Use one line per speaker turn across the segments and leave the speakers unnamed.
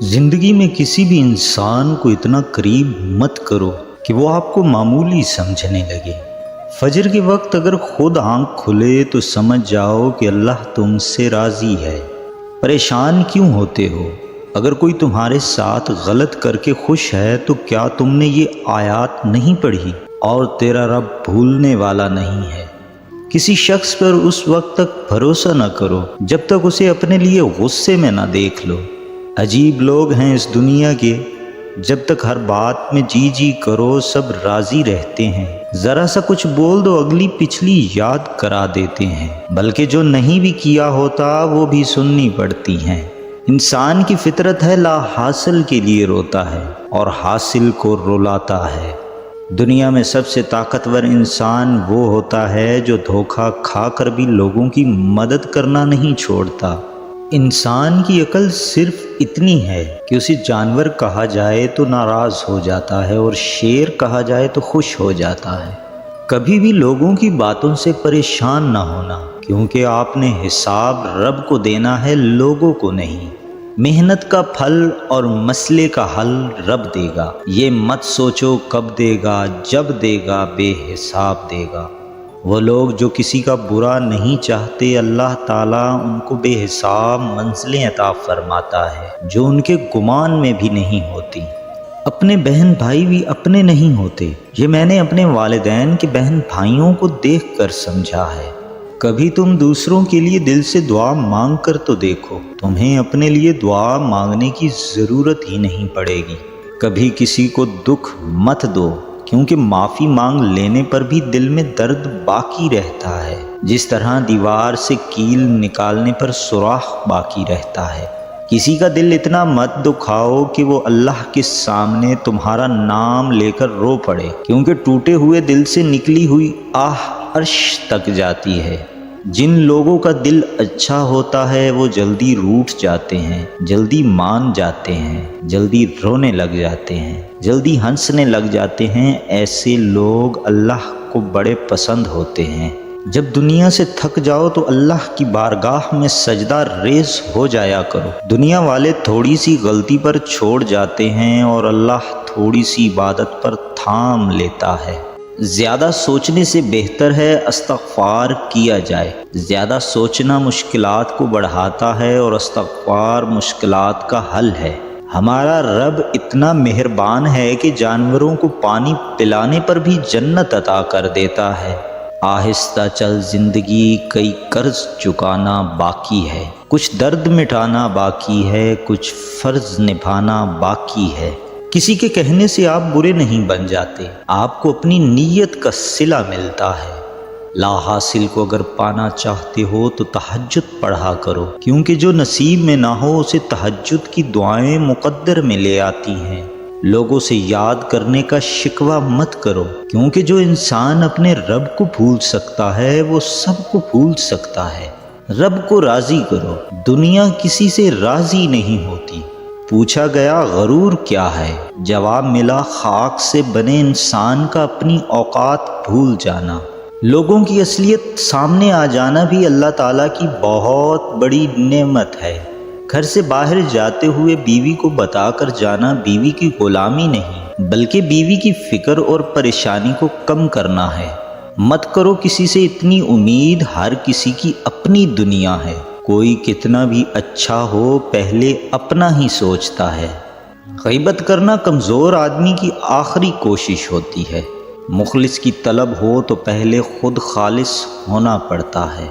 زندگی میں کسی بھی انسان کو اتنا قریب مت کرو کہ وہ آپ کو معمولی سمجھنے لگے۔ فجر کے وقت اگر خود آنکھ کھلے تو سمجھ جاؤ کہ اللہ تم سے راضی ہے۔ پریشان کیوں ہوتے ہو؟ اگر کوئی تمہارے ساتھ غلط کر کے خوش ہے تو کیا تم نے یہ آیات نہیں پڑھی؟ اور تیرا رب بھولنے والا نہیں ہے۔ کسی شخص پر اس وقت تک بھروسہ نہ کرو جب تک اسے اپنے لیے غصے میں نہ دیکھ لو۔ عجیب لوگ ہیں اس دنیا کے، جب تک ہر بات میں جی جی کرو سب راضی رہتے ہیں، ذرا سا کچھ بول دو اگلی پچھلی یاد کرا دیتے ہیں، بلکہ جو نہیں بھی کیا ہوتا وہ بھی سننی پڑتی ہیں۔ انسان کی فطرت ہے لا حاصل کے لیے روتا ہے اور حاصل کو رلاتا ہے۔ دنیا میں سب سے طاقتور انسان وہ ہوتا ہے جو دھوکہ کھا کر بھی لوگوں کی مدد کرنا نہیں چھوڑتا۔ انسان کی عقل صرف اتنی ہے کہ اسے جانور کہا جائے تو ناراض ہو جاتا ہے اور شیر کہا جائے تو خوش ہو جاتا ہے۔ کبھی بھی لوگوں کی باتوں سے پریشان نہ ہونا، کیونکہ آپ نے حساب رب کو دینا ہے، لوگوں کو نہیں۔ محنت کا پھل اور مسئلے کا حل رب دے گا، یہ مت سوچو کب دے گا، جب دے گا بے حساب دے گا۔ وہ لوگ جو کسی کا برا نہیں چاہتے، اللہ تعالیٰ ان کو بے حساب منزلیں عطا فرماتا ہے جو ان کے گمان میں بھی نہیں ہوتی۔ اپنے بہن بھائی بھی اپنے نہیں ہوتے، یہ میں نے اپنے والدین کے بہن بھائیوں کو دیکھ کر سمجھا ہے۔ کبھی تم دوسروں کے لیے دل سے دعا مانگ کر تو دیکھو، تمہیں اپنے لیے دعا مانگنے کی ضرورت ہی نہیں پڑے گی۔ کبھی کسی کو دکھ مت دو، کیونکہ معافی مانگ لینے پر بھی دل میں درد باقی رہتا ہے، جس طرح دیوار سے کیل نکالنے پر سوراخ باقی رہتا ہے۔ کسی کا دل اتنا مت دکھاؤ کہ وہ اللہ کے سامنے تمہارا نام لے کر رو پڑے، کیونکہ ٹوٹے ہوئے دل سے نکلی ہوئی آہ عرش تک جاتی ہے۔ جن لوگوں کا دل اچھا ہوتا ہے وہ جلدی روٹھ جاتے ہیں، جلدی مان جاتے ہیں، جلدی رونے لگ جاتے ہیں، جلدی ہنسنے لگ جاتے ہیں۔ ایسے لوگ اللہ کو بڑے پسند ہوتے ہیں۔ جب دنیا سے تھک جاؤ تو اللہ کی بارگاہ میں سجدہ ریز ہو جایا کرو۔ دنیا والے تھوڑی سی غلطی پر چھوڑ جاتے ہیں اور اللہ تھوڑی سی عبادت پر تھام لیتا ہے۔ زیادہ سوچنے سے بہتر ہے استغفار کیا جائے۔ زیادہ سوچنا مشکلات کو بڑھاتا ہے اور استغفار مشکلات کا حل ہے۔ ہمارا رب اتنا مہربان ہے کہ جانوروں کو پانی پلانے پر بھی جنت عطا کر دیتا ہے۔ آہستہ چل زندگی، کئی قرض چکانا باقی ہے، کچھ درد مٹانا باقی ہے، کچھ فرض نبھانا باقی ہے۔ کسی کے کہنے سے آپ برے نہیں بن جاتے، آپ کو اپنی نیت کا صلہ ملتا ہے۔ لا حاصل کو اگر پانا چاہتے ہو تو تہجد پڑھا کرو، کیونکہ جو نصیب میں نہ ہو اسے تہجد کی دعائیں مقدر میں لے آتی ہیں۔ لوگوں سے یاد کرنے کا شکوہ مت کرو، کیونکہ جو انسان اپنے رب کو بھول سکتا ہے وہ سب کو بھول سکتا ہے۔ رب کو راضی کرو، دنیا کسی سے راضی نہیں ہوتی۔ پوچھا گیا غرور کیا ہے؟ جواب ملا خاک سے بنے انسان کا اپنی اوقات بھول جانا۔ لوگوں کی اصلیت سامنے آ جانا بھی اللہ تعالیٰ کی بہت بڑی نعمت ہے۔ گھر سے باہر جاتے ہوئے بیوی کو بتا کر جانا بیوی کی غلامی نہیں، بلکہ بیوی کی فکر اور پریشانی کو کم کرنا ہے۔ مت کرو کسی سے اتنی امید، ہر کسی کی اپنی دنیا ہے۔ کوئی کتنا بھی اچھا ہو پہلے اپنا ہی سوچتا ہے۔ غیبت کرنا کمزور آدمی کی آخری کوشش ہوتی ہے۔ مخلص کی طلب ہو تو پہلے خود خالص ہونا پڑتا ہے۔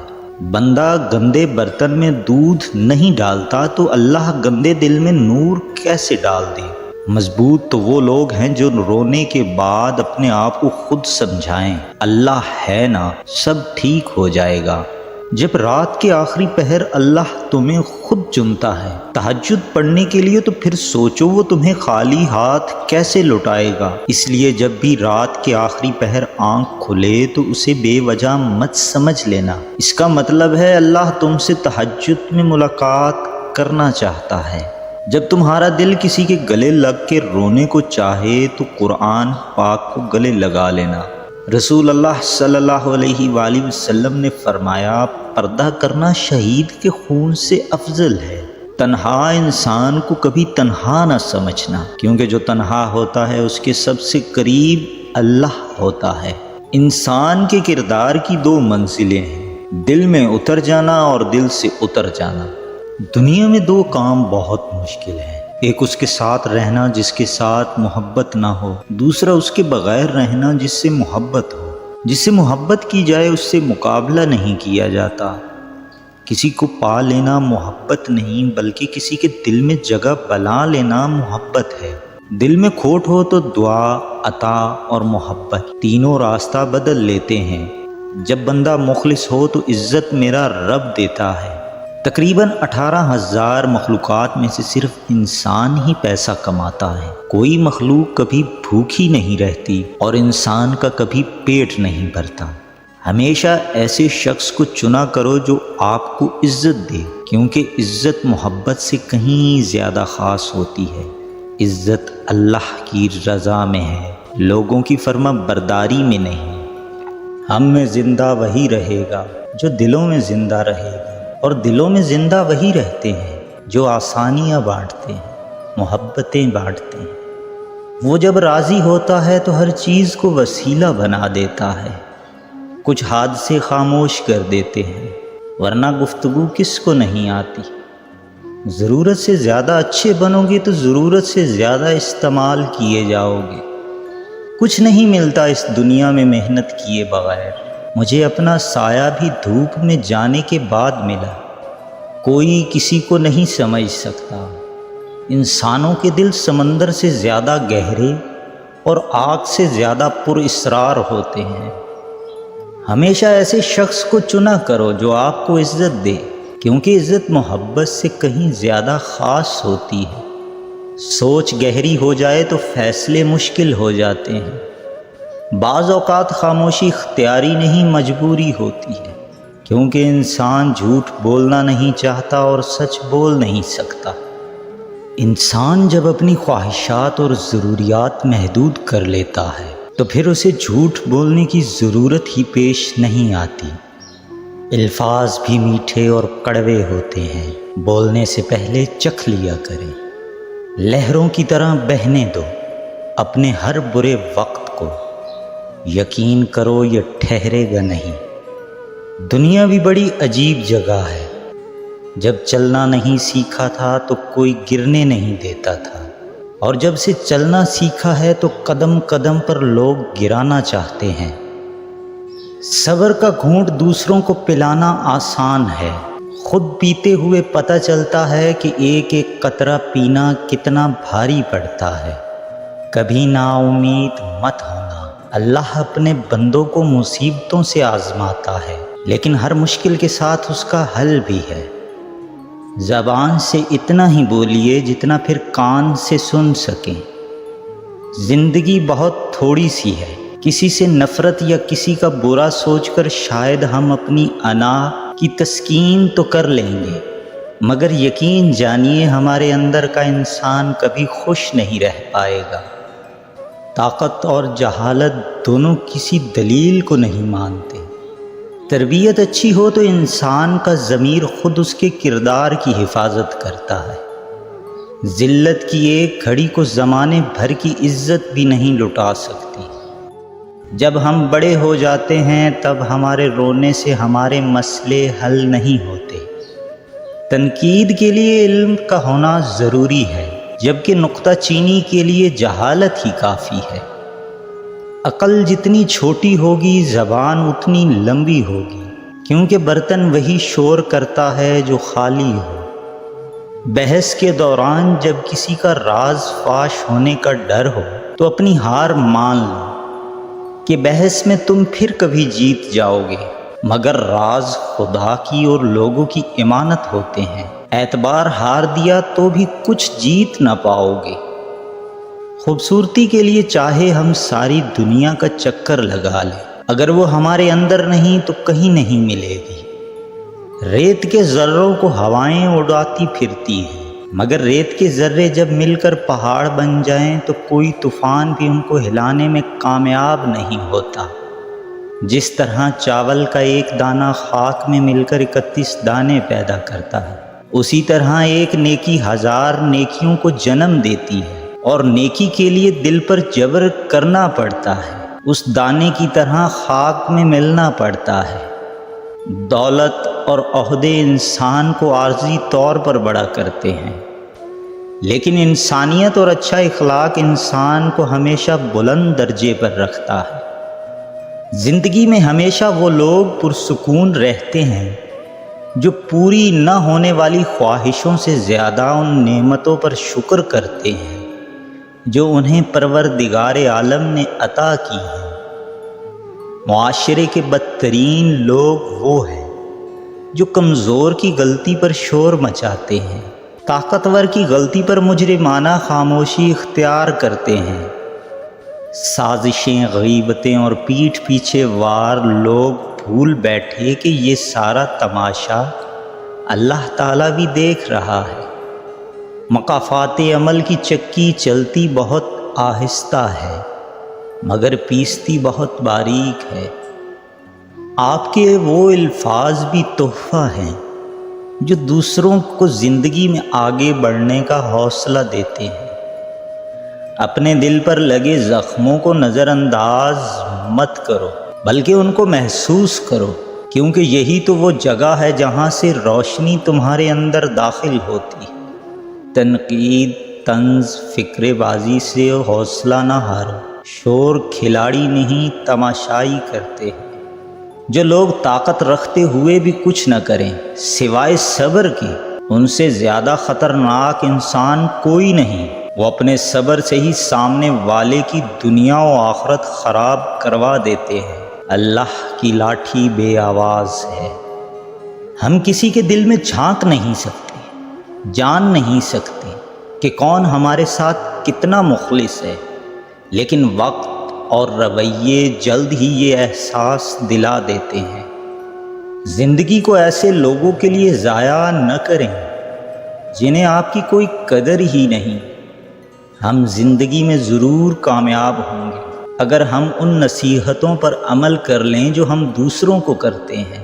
بندہ گندے برتن میں دودھ نہیں ڈالتا تو اللہ گندے دل میں نور کیسے ڈال دے؟ مضبوط تو وہ لوگ ہیں جو رونے کے بعد اپنے آپ کو خود سمجھائیں، اللہ ہے نا، سب ٹھیک ہو جائے گا۔ جب رات کے آخری پہر اللہ تمہیں خود چنتا ہے تہجد پڑھنے کے لیے، تو پھر سوچو وہ تمہیں خالی ہاتھ کیسے لوٹائے گا۔ اس لیے جب بھی رات کے آخری پہر آنکھ کھلے تو اسے بے وجہ مت سمجھ لینا، اس کا مطلب ہے اللہ تم سے تہجد میں ملاقات کرنا چاہتا ہے۔ جب تمہارا دل کسی کے گلے لگ کے رونے کو چاہے تو قرآن پاک کو گلے لگا لینا۔ رسول اللہ صلی اللہ علیہ وآلہ وسلم نے فرمایا، پردہ کرنا شہید کے خون سے افضل ہے۔ تنہا انسان کو کبھی تنہا نہ سمجھنا، کیونکہ جو تنہا ہوتا ہے اس کے سب سے قریب اللہ ہوتا ہے۔ انسان کے کردار کی دو منزلیں ہیں، دل میں اتر جانا اور دل سے اتر جانا۔ دنیا میں دو کام بہت مشکل ہیں، ایک اس کے ساتھ رہنا جس کے ساتھ محبت نہ ہو، دوسرا اس کے بغیر رہنا جس سے محبت ہو۔ جس سے محبت کی جائے اس سے مقابلہ نہیں کیا جاتا۔ کسی کو پا لینا محبت نہیں، بلکہ کسی کے دل میں جگہ بنا لینا محبت ہے۔ دل میں کھوٹ ہو تو دعا، عطا اور محبت تینوں راستہ بدل لیتے ہیں۔ جب بندہ مخلص ہو تو عزت میرا رب دیتا ہے۔ تقریباً 18,000 مخلوقات میں سے صرف انسان ہی پیسہ کماتا ہے۔ کوئی مخلوق کبھی بھوکی نہیں رہتی اور انسان کا کبھی پیٹ نہیں بھرتا۔ ہمیشہ ایسے شخص کو چنا کرو جو آپ کو عزت دے، کیونکہ عزت محبت سے کہیں زیادہ خاص ہوتی ہے۔ عزت اللہ کی رضا میں ہے، لوگوں کی فرما برداری میں نہیں۔ ہم میں زندہ وہی رہے گا جو دلوں میں زندہ رہے گا، اور دلوں میں زندہ وہی رہتے ہیں جو آسانیاں بانٹتے ہیں، محبتیں بانٹتے ہیں۔ وہ جب راضی ہوتا ہے تو ہر چیز کو وسیلہ بنا دیتا ہے۔ کچھ حادثے خاموش کر دیتے ہیں، ورنہ گفتگو کس کو نہیں آتی۔ ضرورت سے زیادہ اچھے بنو گے تو ضرورت سے زیادہ استعمال کیے جاؤ گے۔ کچھ نہیں ملتا اس دنیا میں محنت کیے بغیر۔ مجھے اپنا سایہ بھی دھوپ میں جانے کے بعد ملا۔ کوئی کسی کو نہیں سمجھ سکتا۔ انسانوں کے دل سمندر سے زیادہ گہرے اور آگ سے زیادہ پر اسرار ہوتے ہیں۔ ہمیشہ ایسے شخص کو چنا کرو جو آپ کو عزت دے، کیونکہ عزت محبت سے کہیں زیادہ خاص ہوتی ہے۔ سوچ گہری ہو جائے تو فیصلے مشکل ہو جاتے ہیں۔ بعض اوقات خاموشی اختیاری نہیں مجبوری ہوتی ہے، کیونکہ انسان جھوٹ بولنا نہیں چاہتا اور سچ بول نہیں سکتا۔ انسان جب اپنی خواہشات اور ضروریات محدود کر لیتا ہے تو پھر اسے جھوٹ بولنے کی ضرورت ہی پیش نہیں آتی۔ الفاظ بھی میٹھے اور کڑوے ہوتے ہیں، بولنے سے پہلے چکھ لیا کریں۔ لہروں کی طرح بہنے دو اپنے ہر برے وقت کو، یقین کرو یہ ٹھہرے گا نہیں۔ دنیا بھی بڑی عجیب جگہ ہے۔ جب چلنا نہیں سیکھا تھا تو کوئی گرنے نہیں دیتا تھا، اور جب سے چلنا سیکھا ہے تو قدم قدم پر لوگ گرانا چاہتے ہیں۔ صبر کا گھونٹ دوسروں کو پلانا آسان ہے، خود پیتے ہوئے پتہ چلتا ہے کہ ایک ایک قطرہ پینا کتنا بھاری پڑتا ہے۔ کبھی نا امید مت ہونا۔ اللہ اپنے بندوں کو مصیبتوں سے آزماتا ہے، لیکن ہر مشکل کے ساتھ اس کا حل بھی ہے۔ زبان سے اتنا ہی بولیے جتنا پھر کان سے سن سکیں۔ زندگی بہت تھوڑی سی ہے، کسی سے نفرت یا کسی کا برا سوچ کر شاید ہم اپنی انا کی تسکین تو کر لیں گے، مگر یقین جانیے ہمارے اندر کا انسان کبھی خوش نہیں رہ پائے گا۔ طاقت اور جہالت دونوں کسی دلیل کو نہیں مانتے۔ تربیت اچھی ہو تو انسان کا ضمیر خود اس کے کردار کی حفاظت کرتا ہے۔ ذلت کی ایک گھڑی کو زمانے بھر کی عزت بھی نہیں لٹا سکتی۔ جب ہم بڑے ہو جاتے ہیں تب ہمارے رونے سے ہمارے مسئلے حل نہیں ہوتے۔ تنقید کے لیے علم کا ہونا ضروری ہے، جبکہ نکتہ چینی کے لیے جہالت ہی کافی ہے۔ عقل جتنی چھوٹی ہوگی زبان اتنی لمبی ہوگی، کیونکہ برتن وہی شور کرتا ہے جو خالی ہو۔ بحث کے دوران جب کسی کا راز فاش ہونے کا ڈر ہو تو اپنی ہار مان لو کہ بحث میں تم پھر کبھی جیت جاؤ گے، مگر راز خدا کی اور لوگوں کی امانت ہوتے ہیں۔ اعتبار ہار دیا تو بھی کچھ جیت نہ پاؤ گے۔ خوبصورتی کے لیے چاہے ہم ساری دنیا کا چکر لگا لیں، اگر وہ ہمارے اندر نہیں تو کہیں نہیں ملے گی۔ ریت کے ذروں کو ہوائیں اڑاتی پھرتی ہیں، مگر ریت کے ذرے جب مل کر پہاڑ بن جائیں تو کوئی طوفان بھی ان کو ہلانے میں کامیاب نہیں ہوتا۔ جس طرح چاول کا ایک دانہ خاک میں مل کر 31 دانے پیدا کرتا ہے، اسی طرح ایک نیکی 1000 نیکیوں کو جنم دیتی ہے، اور نیکی کے لیے دل پر جبر کرنا پڑتا ہے، اس دانے کی طرح خاک میں ملنا پڑتا ہے۔ دولت اور عہدے انسان کو عارضی طور پر بڑا کرتے ہیں، لیکن انسانیت اور اچھا اخلاق انسان کو ہمیشہ بلند درجے پر رکھتا ہے۔ زندگی میں ہمیشہ وہ لوگ پرسکون رہتے ہیں جو پوری نہ ہونے والی خواہشوں سے زیادہ ان نعمتوں پر شکر کرتے ہیں جو انہیں پروردگار عالم نے عطا کی ہیں۔ معاشرے کے بدترین لوگ وہ ہیں جو کمزور کی غلطی پر شور مچاتے ہیں، طاقتور کی غلطی پر مجرمانہ خاموشی اختیار کرتے ہیں۔ سازشیں، غیبتیں اور پیٹھ پیچھے وار لوگ بھول بیٹھے کہ یہ سارا تماشا اللہ تعالیٰ بھی دیکھ رہا ہے۔ مقافات عمل کی چکی چلتی بہت آہستہ ہے مگر پیستی بہت باریک ہے۔ آپ کے وہ الفاظ بھی تحفہ ہیں جو دوسروں کو زندگی میں آگے بڑھنے کا حوصلہ دیتے ہیں۔ اپنے دل پر لگے زخموں کو نظر انداز مت کرو، بلکہ ان کو محسوس کرو، کیونکہ یہی تو وہ جگہ ہے جہاں سے روشنی تمہارے اندر داخل ہوتی۔ تنقید، طنز، فکر بازی سے حوصلہ نہ ہارو، شور کھلاڑی نہیں تماشائی کرتے ہیں۔ جو لوگ طاقت رکھتے ہوئے بھی کچھ نہ کریں سوائے صبر کے، ان سے زیادہ خطرناک انسان کوئی نہیں۔ وہ اپنے صبر سے ہی سامنے والے کی دنیا و آخرت خراب کروا دیتے ہیں۔ اللہ کی لاٹھی بے آواز ہے۔ ہم کسی کے دل میں جھانک نہیں سکتے، جان نہیں سکتے کہ کون ہمارے ساتھ کتنا مخلص ہے، لیکن وقت اور رویے جلد ہی یہ احساس دلا دیتے ہیں۔ زندگی کو ایسے لوگوں کے لیے ضائع نہ کریں جنہیں آپ کی کوئی قدر ہی نہیں۔ ہم زندگی میں ضرور کامیاب ہوں گے اگر ہم ان نصیحتوں پر عمل کر لیں جو ہم دوسروں کو کرتے ہیں۔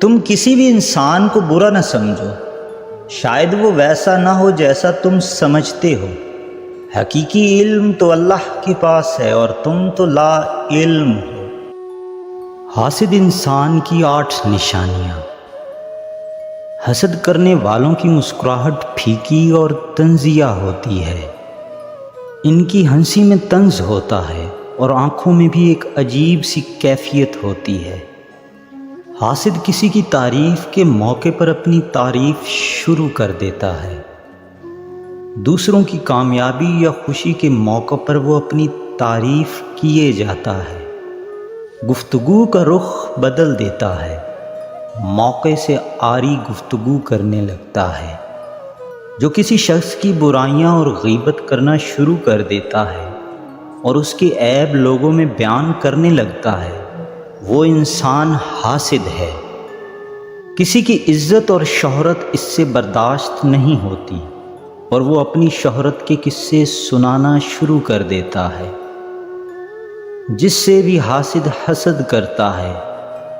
تم کسی بھی انسان کو برا نہ سمجھو، شاید وہ ویسا نہ ہو جیسا تم سمجھتے ہو۔ حقیقی علم تو اللہ کے پاس ہے اور تم تو لا علم ہو۔ حاسد انسان کی 8 نشانیاں۔ حسد کرنے والوں کی مسکراہٹ پھیکی اور طنزیہ ہوتی ہے۔ ان کی ہنسی میں طنز ہوتا ہے اور آنکھوں میں بھی ایک عجیب سی کیفیت ہوتی ہے۔ حاسد کسی کی تعریف کے موقع پر اپنی تعریف شروع کر دیتا ہے۔ دوسروں کی کامیابی یا خوشی کے موقع پر وہ اپنی تعریف کیے جاتا ہے۔ گفتگو کا رخ بدل دیتا ہے، موقع سے آری گفتگو کرنے لگتا ہے۔ جو کسی شخص کی برائیاں اور غیبت کرنا شروع کر دیتا ہے اور اس کے عیب لوگوں میں بیان کرنے لگتا ہے، وہ انسان حاسد ہے۔ کسی کی عزت اور شہرت اس سے برداشت نہیں ہوتی اور وہ اپنی شہرت کے قصے سنانا شروع کر دیتا ہے۔ جس سے بھی حاسد حسد کرتا ہے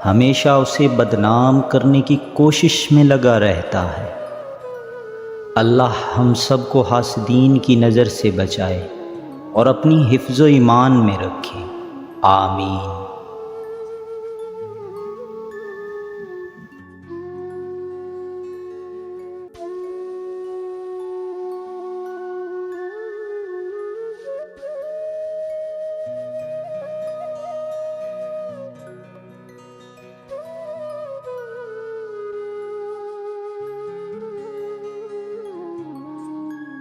ہمیشہ اسے بدنام کرنے کی کوشش میں لگا رہتا ہے۔ اللہ ہم سب کو حاسدین کی نظر سے بچائے اور اپنی حفظ و ایمان میں رکھے، آمین۔